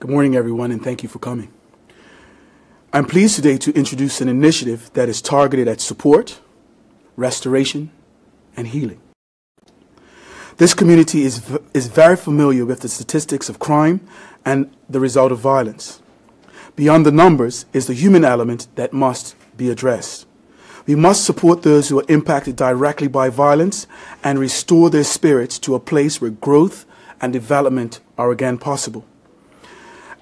Good morning, everyone, and thank you for coming. I'm pleased today to introduce an initiative that is targeted at support, restoration, and healing. This community is very familiar with the statistics of crime and the result of violence. Beyond the numbers is the human element that must be addressed. We must support those who are impacted directly by violence and restore their spirits to a place where growth and development are again possible.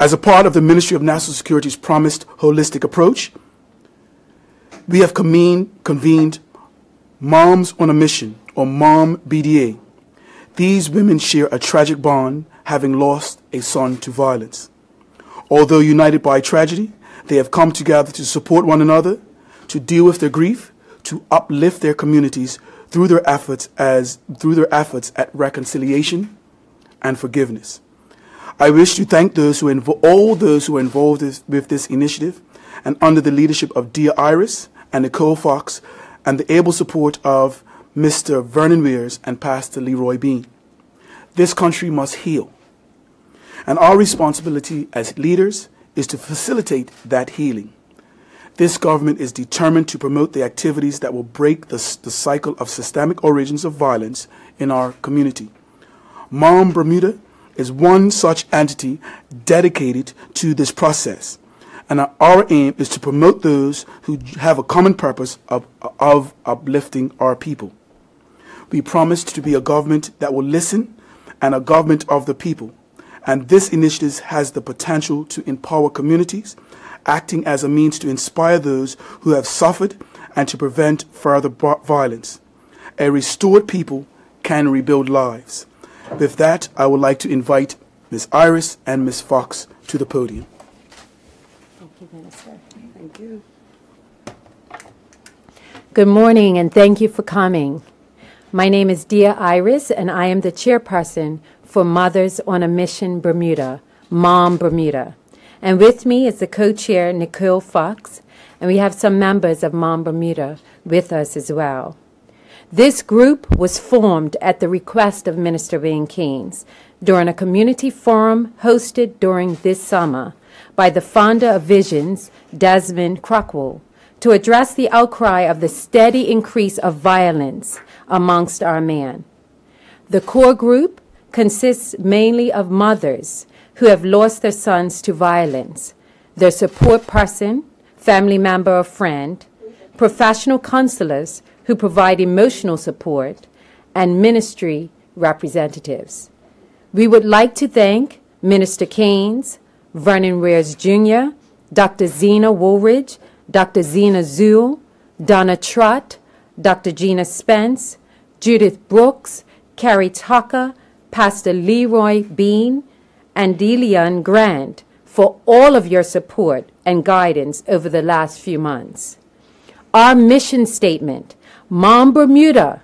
As a part of the Ministry of National Security's promised holistic approach, we have convened Moms on a Mission, or Mom BDA. These women share a tragic bond, having lost a son to violence. Although united by tragedy, they have come together to support one another, to deal with their grief, to uplift their communities through their efforts at reconciliation and forgiveness. I wish to thank all those who are involved with this initiative, and under the leadership of Dear Iris and Nicole Fox, and the able support of Mr. Vernon Weirs and Pastor Leroy Bean. This country must heal, and our responsibility as leaders is to facilitate that healing. This government is determined to promote the activities that will break the cycle of systemic origins of violence in our community. Mom Bermuda is one such entity dedicated to this process, and our aim is to promote those who have a common purpose of uplifting our people. We promise to be a government that will listen and a government of the people, and this initiative has the potential to empower communities, acting as a means to inspire those who have suffered and to prevent further violence. A restored people can rebuild lives. With that, I would like to invite Ms. Iris and Ms. Fox to the podium. Thank you, Minister. Thank you. Good morning, and thank you for coming. My name is Dear Iris, and I am the chairperson for Mothers on a Mission Bermuda, Mom Bermuda. And with me is the co-chair, Nicole Fox, and we have some members of Mom Bermuda with us as well. This group was formed at the request of Minister Wayne Keynes during a community forum hosted during this summer by the founder of Visions, Desmond Crockwell, to address the outcry of the steady increase of violence amongst our men. The core group consists mainly of mothers who have lost their sons to violence, their support person, family member or friend, professional counselors who provide emotional support, and ministry representatives. We would like to thank Minister Keynes, Vernon Weirs Jr., Dr. Zena Woolridge, Dr. Zena Zuhl, Donna Trott, Dr. Gina Spence, Judith Brooks, Carrie Tucker, Pastor Leroy Bean, and Delian Grant for all of your support and guidance over the last few months. Our mission statement, Mom Bermuda,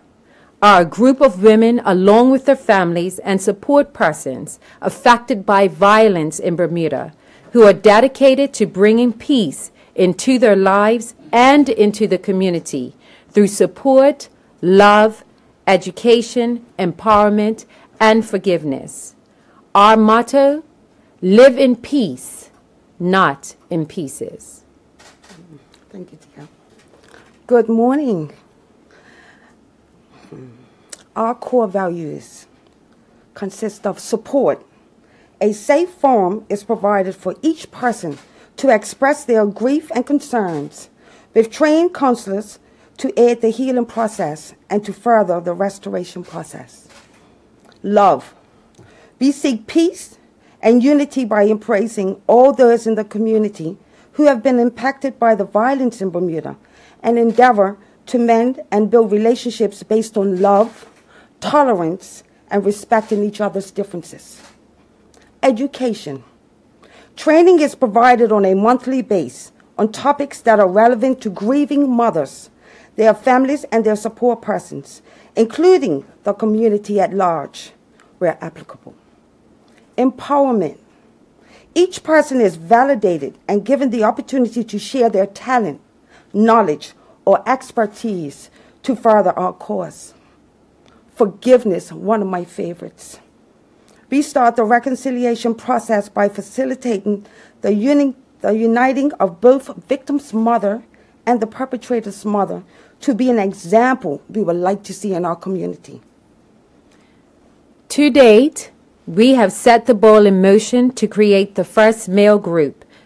are a group of women along with their families and support persons affected by violence in Bermuda who are dedicated to bringing peace into their lives and into the community through support, love, education, empowerment, and forgiveness. Our motto, live in peace, not in pieces. Thank you, Tia. Good morning. Our core values consist of support. A safe forum is provided for each person to express their grief and concerns, with trained counselors to aid the healing process and to further the restoration process. Love. We seek peace and unity by embracing all those in the community who have been impacted by the violence in Bermuda, and endeavor to mend and build relationships based on love, tolerance, and respecting each other's differences. Education. Training is provided on a monthly basis on topics that are relevant to grieving mothers, their families, and their support persons, including the community at large, where applicable. Empowerment. Each person is validated and given the opportunity to share their talent, knowledge, or expertise to further our cause. Forgiveness, one of my favorites. We start the reconciliation process by facilitating the uniting of both victim's mother and the perpetrator's mother to be an example we would like to see in our community. To date, we have set the ball in motion to create the first male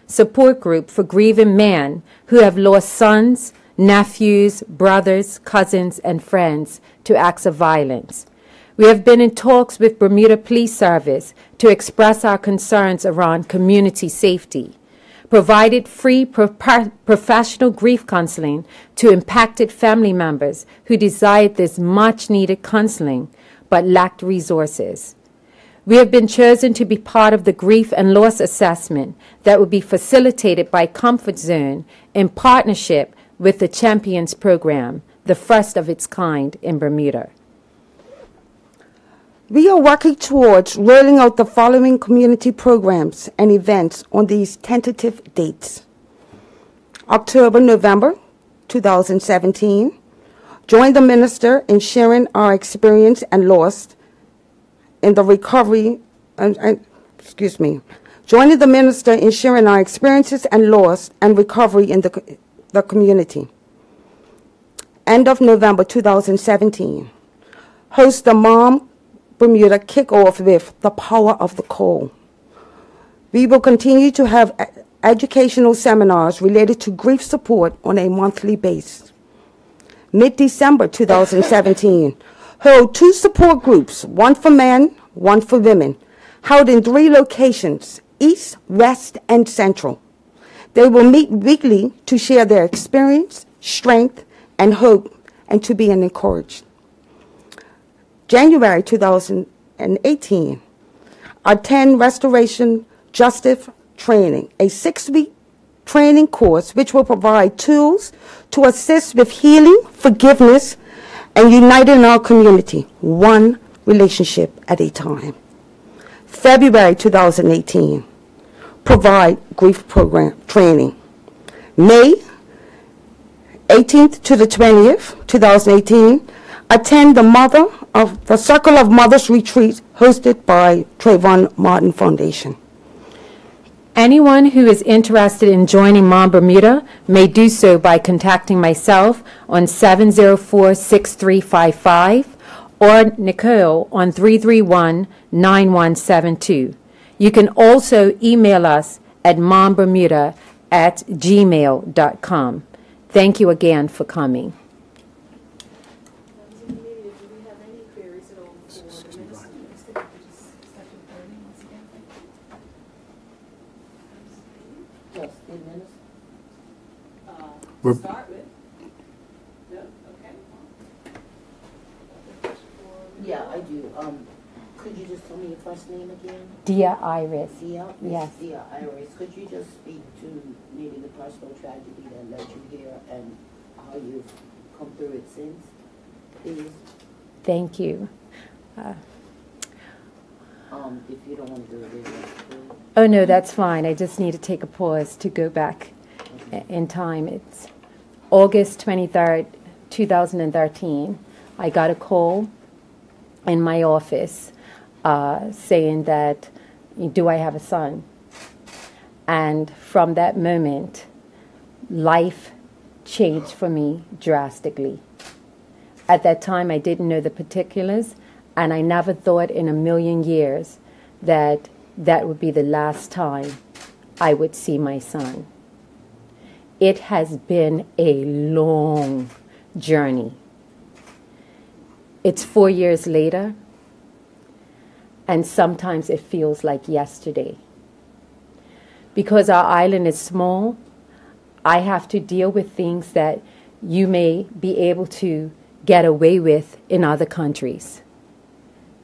support group for grieving men who have lost sons, nephews, brothers, cousins, and friends to acts of violence. We have been in talks with Bermuda Police Service to express our concerns around community safety, provided free professional grief counseling to impacted family members who desired this much-needed counseling but lacked resources. We have been chosen to be part of the grief and loss assessment that will be facilitated by Comfort Zone in partnership with the Champions Program, the first of its kind in Bermuda. We are working towards rolling out the following community programs and events on these tentative dates. October, November 2017, join the minister in sharing our experience and loss in the recovery, joining the minister in sharing our experiences and loss and recovery in the community. End of November 2017, host the Mom Bermuda kickoff with the power of the call. We will continue to have educational seminars related to grief support on a monthly basis. Mid-December 2017, hold 2 support groups, one for men, one for women, held in 3 locations, East, West, and Central. They will meet weekly to share their experience, strength, and hope, and to be encouraged. January 2018, attend Restoration Justice Training, a 6-week training course which will provide tools to assist with healing, forgiveness, and uniting our community, one relationship at a time. February 2018, provide grief program training. May 18th to the 20th, 2018, attend the Circle of Mothers retreat hosted by Trayvon Martin Foundation. Anyone who is interested in joining Mom Bermuda may do so by contacting myself on 704-6355 or Nicole on 331-9172. You can also email us at mombermuda@gmail.com. Thank you again for coming. We're, Start with. No? Okay. Yeah, I do. Could you just tell me your first name again? Dear Iris. Dia? Yes. Dear Iris. Could you just speak to maybe the personal tragedy that led you here and how you've come through it since, please? Thank you. If you don't want to do it, really, that's cool. Oh, no, that's fine. I just need to take a pause to go back in time. It's August 23rd, 2013. I got a call in my office saying that, do I have a son? And from that moment, life changed for me drastically. At that time, I didn't know the particulars, and I never thought in a million years that that would be the last time I would see my son. It has been a long journey. It's 4 years later, and sometimes it feels like yesterday. Because our island is small, I have to deal with things that you may be able to get away with in other countries.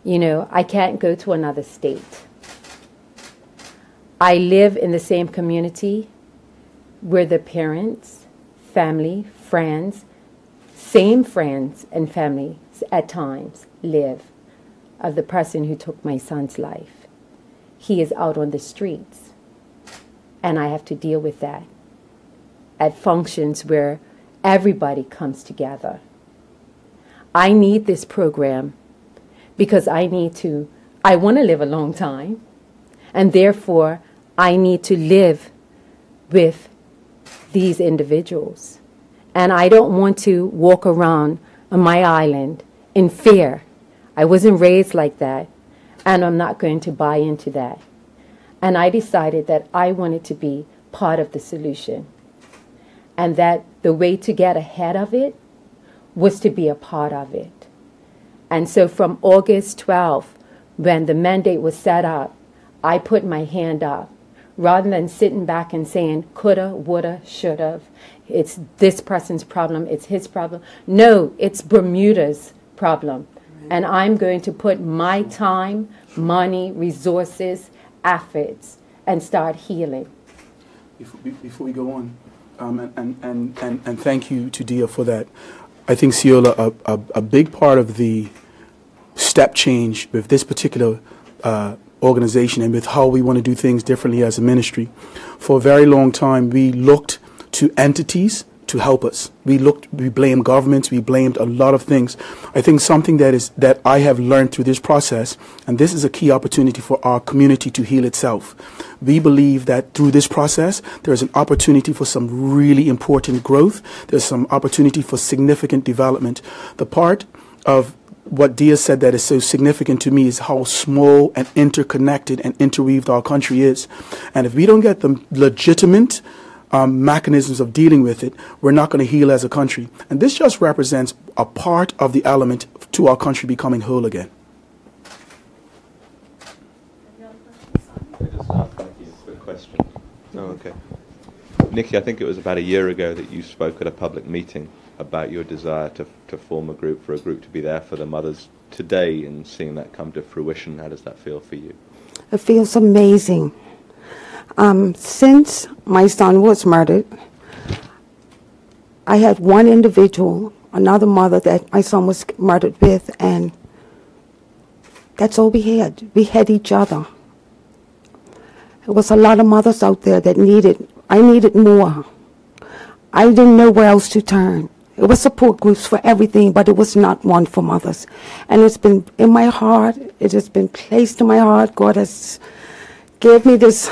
You know, I can't go to another state. I live in the same community where the parents, family, friends, same friends and families at times live of the person who took my son's life. He is out on the streets, and I have to deal with that at functions where everybody comes together. I need this program because I need to I want to live a long time, and therefore I need to live with these individuals. And I don't want to walk around on my island in fear. I wasn't raised like that, and I'm not going to buy into that. And I decided that I wanted to be part of the solution, and that the way to get ahead of it was to be a part of it. And so from August 12th, when the mandate was set up, I put my hand up. Rather than sitting back and saying, coulda, woulda, shoulda, it's this person's problem, it's his problem. No, it's Bermuda's problem. And I'm going to put my time, money, resources, efforts, and start healing. Before we go on, and thank you to Dia for that. I think, Ciola, a big part of the step change with this particular organization and with how we want to do things differently as a ministry, for a very long time we looked to entities to help us. We blamed governments, we blamed a lot of things. I think something that I have learned through this process, and this is a key opportunity for our community to heal itself. We believe that through this process, there is an opportunity for some really important growth. There's some opportunity for significant development. The part of what Dia said that is so significant to me is how small and interconnected and interweaved our country is. And if we don't get the legitimate mechanisms of dealing with it, we're not going to heal as a country. And this just represents a part of the element to our country becoming whole again. I just asked Nikki a quick question. Oh, okay. Nikki, I think it was about a year ago that you spoke at a public meeting about your desire to form a group to be there for the mothers today, and seeing that come to fruition. How does that feel for you? It feels amazing. Since my son was murdered, I had one individual, another mother that my son was murdered with, and that's all we had. We had each other. There was a lot of mothers out there that I needed more. I didn't know where else to turn. It was support groups for everything, but it was not one for mothers. And it's been in my heart. It has been placed in my heart. God has given me this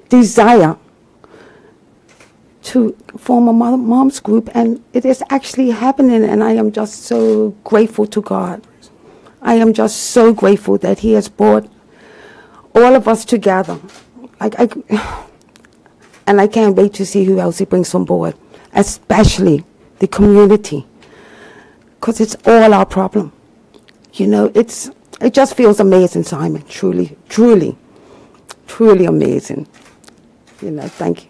desire to form a mom's group, and it is actually happening, and I am just so grateful to God. I am just so grateful that He has brought all of us together. And I can't wait to see who else He brings on board, especially the community, because it's all our problem. You know, it just feels amazing, Simon. Truly, truly, truly amazing. You know, thank you.